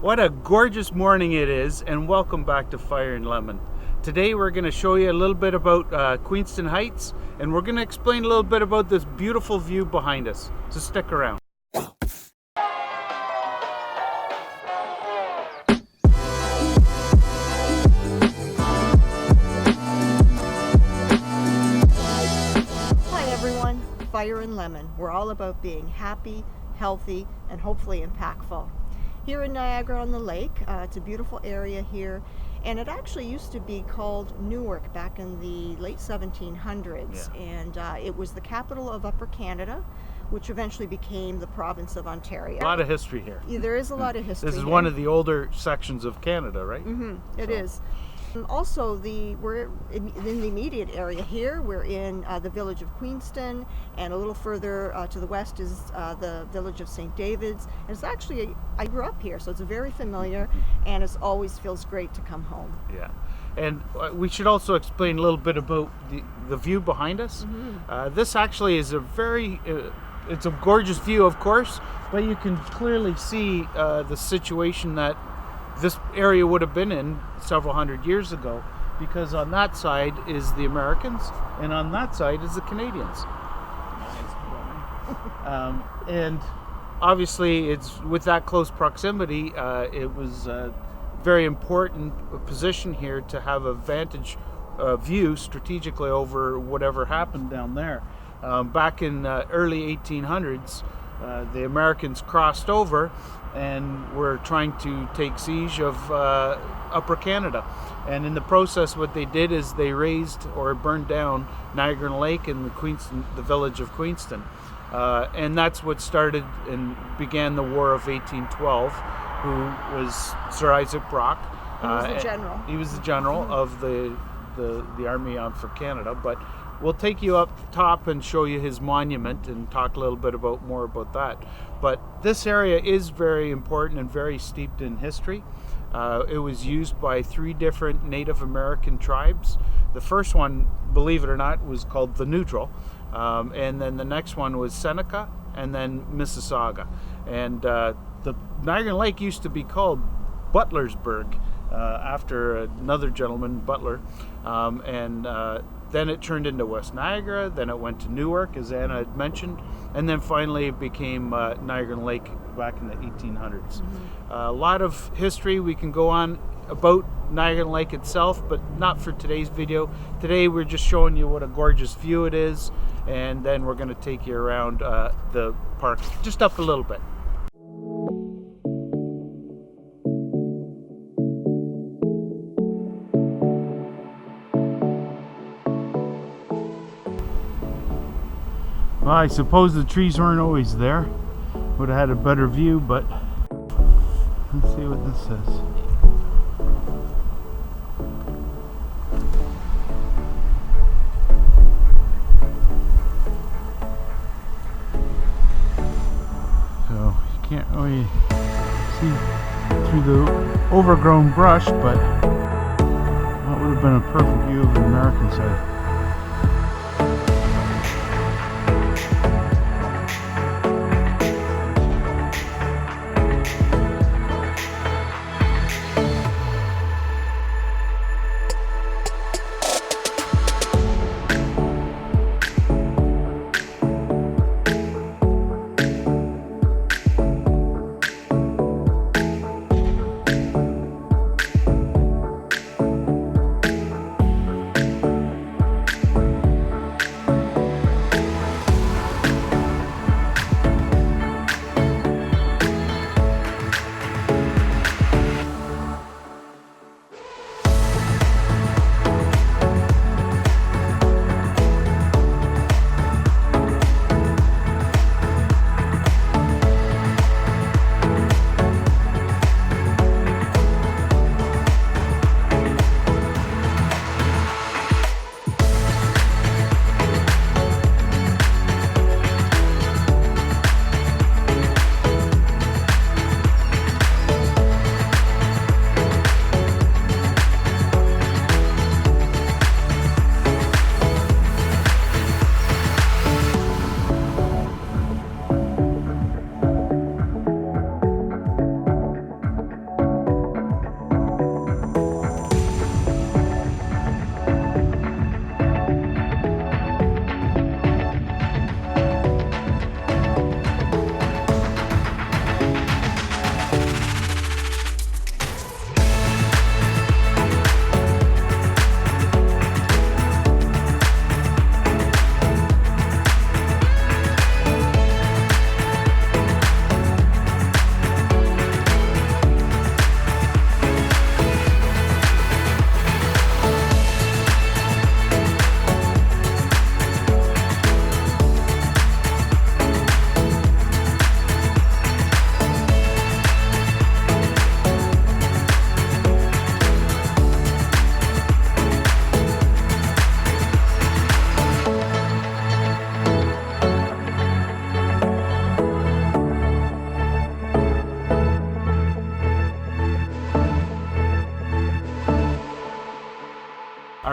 What a gorgeous morning it is, and welcome back to Fire and Lemon. Today we're going to show you a little bit about Queenston Heights, and we're going to explain a little bit about this beautiful view behind us. So stick around. Hi everyone, Fire and Lemon. We're all about being happy, healthy, and hopefully impactful. Here in Niagara-on-the-Lake, it's a beautiful area here, and it actually used to be called Newark back in the late 1700s, and it was the capital of Upper Canada, which eventually became the province of Ontario. A lot of history here. Yeah, there is a lot of history. This is here. one of the older sections of Canada, right? It is. Also, we're in the immediate area here. We're in the village of Queenston, and a little further to the west is the village of St. David's. And it's actually, I grew up here, so it's very familiar, and it always feels great to come home. Yeah, and we should also explain a little bit about the view behind us. This actually is a very, it's a gorgeous view, of course, but you can clearly see the situation that this area would have been in several hundred years ago, because on that side is the Americans and on that side is the Canadians. And obviously it's with that close proximity, it was a very important position here to have a vantage view strategically over whatever happened down there. Back in early 1800s, the Americans crossed over and were trying to take siege of Upper Canada. And in the process, what they did is they razed or burned down Niagara-on-the-Lake and the village of Queenston. And that's what started and began the War of 1812, who was Sir Isaac Brock. He was the general. He was the general of the Army for Canada. But we'll take you up top and show you his monument and talk a little bit more about that. But this area is very important and very steeped in history. It was used by 3 different Native American tribes. The first one, believe it or not, was called the Neutral. And then the next one was Seneca, and then Mississauga. And the Niagara-on-the-Lake used to be called Butlersburg, after another gentleman, Butler. Then it turned into West Niagara, then it went to Newark, as Anna had mentioned, and then finally it became Niagara-on-the-Lake back in the 1800s. A lot of history we can go on about Niagara-on-the-Lake itself, but not for today's video. Today we're just showing you what a gorgeous view it is, and then we're going to take you around the park just up a little bit. Well, I suppose the trees weren't always there. Would have had a better view, but let's see what this says. So you can't really see through the overgrown brush, but that would have been a perfect view of the American side.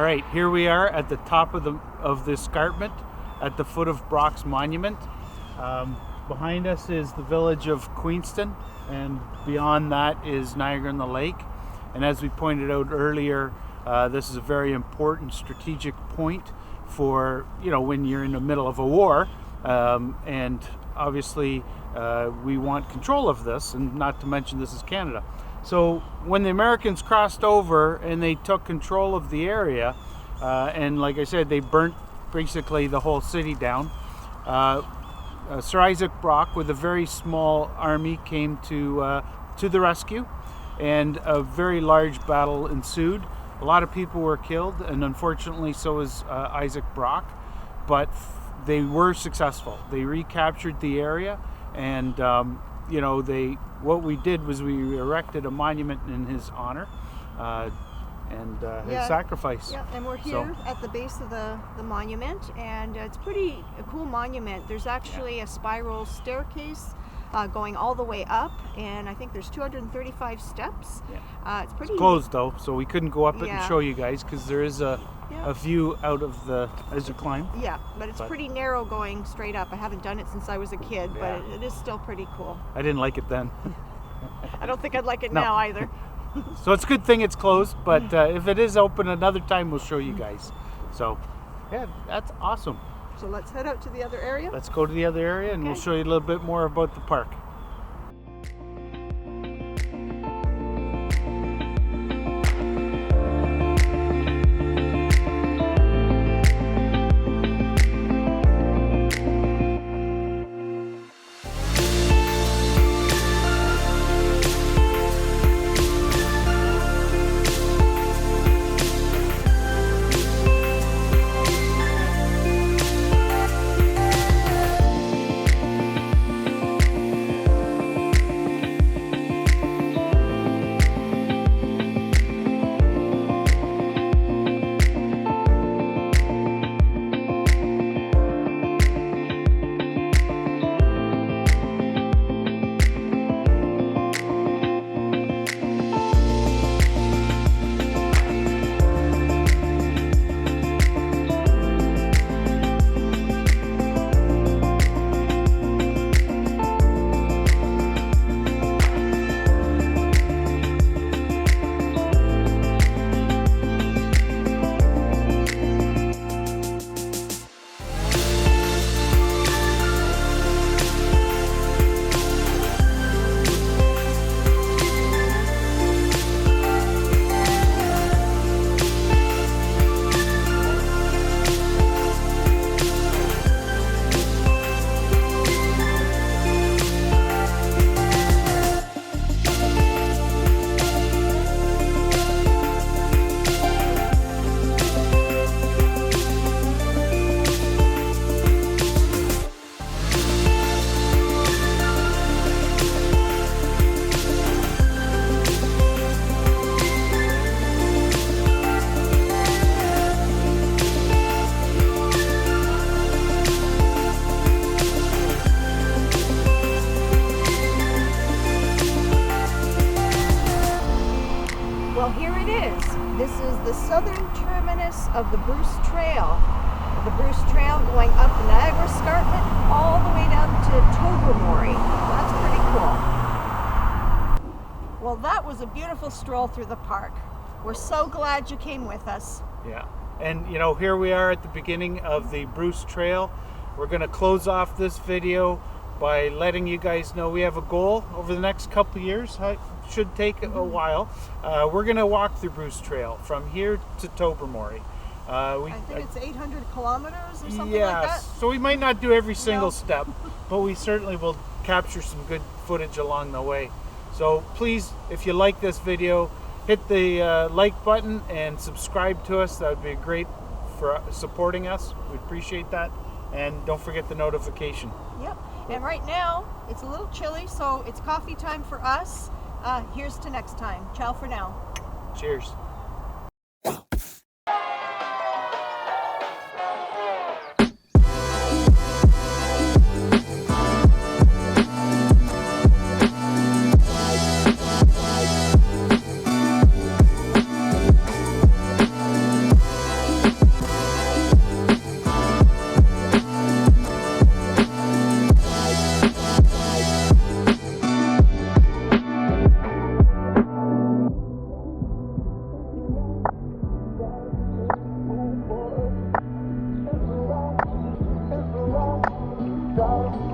right, here we are at the top of the escarpment at the foot of Brock's Monument. Behind us is the village of Queenston, and beyond that is Niagara-on-the-Lake. And as we pointed out earlier, this is a very important strategic point for, when you're in the middle of a war. And obviously we want control of this, and not to mention this is Canada. So when the Americans crossed over and they took control of the area, and like I said, they burnt basically the whole city down, Sir Isaac Brock with a very small army came to the rescue, and a very large battle ensued. A lot of people were killed, and unfortunately so was Isaac Brock, but they were successful. They recaptured the area, and what we did was we erected a monument in his honor and his sacrifice. Yeah, and we're here at the base of the monument, and it's pretty a cool monument. There's actually a spiral staircase going all the way up, and I think there's 235 steps. Yeah. It's closed though, so we couldn't go up it and show you guys, because there is a view out of as you climb. Yeah, but it's pretty narrow going straight up. I haven't done it since I was a kid, but it is still pretty cool. I didn't like it then. I don't think I'd like it now either. So it's a good thing it's closed, but if it is open another time, we'll show you guys. So yeah, that's awesome. So let's head out to the other area. Let's go to the other area, and we'll show you a little bit more about the park. Well, here it is. This is the Southern Terminus of the Bruce Trail. The Bruce Trail going up the Niagara Escarpment all the way down to Tobermory. That's pretty cool. Well, that was a beautiful stroll through the park. We're so glad you came with us. Yeah, and here we are at the beginning of the Bruce Trail. We're going to close off this video by letting you guys know we have a goal over the next couple of years. It should take a while. We're going to walk the Bruce Trail from here to Tobermory. I think it's 800 kilometers or something like that. So we might not do every single step, but we certainly will capture some good footage along the way. So please, if you like this video, hit the like button and subscribe to us. That would be great for supporting us. We appreciate that. And don't forget the notification. Yep. And right now, it's a little chilly, so it's coffee time for us. Here's to next time. Ciao for now. Cheers. Gotta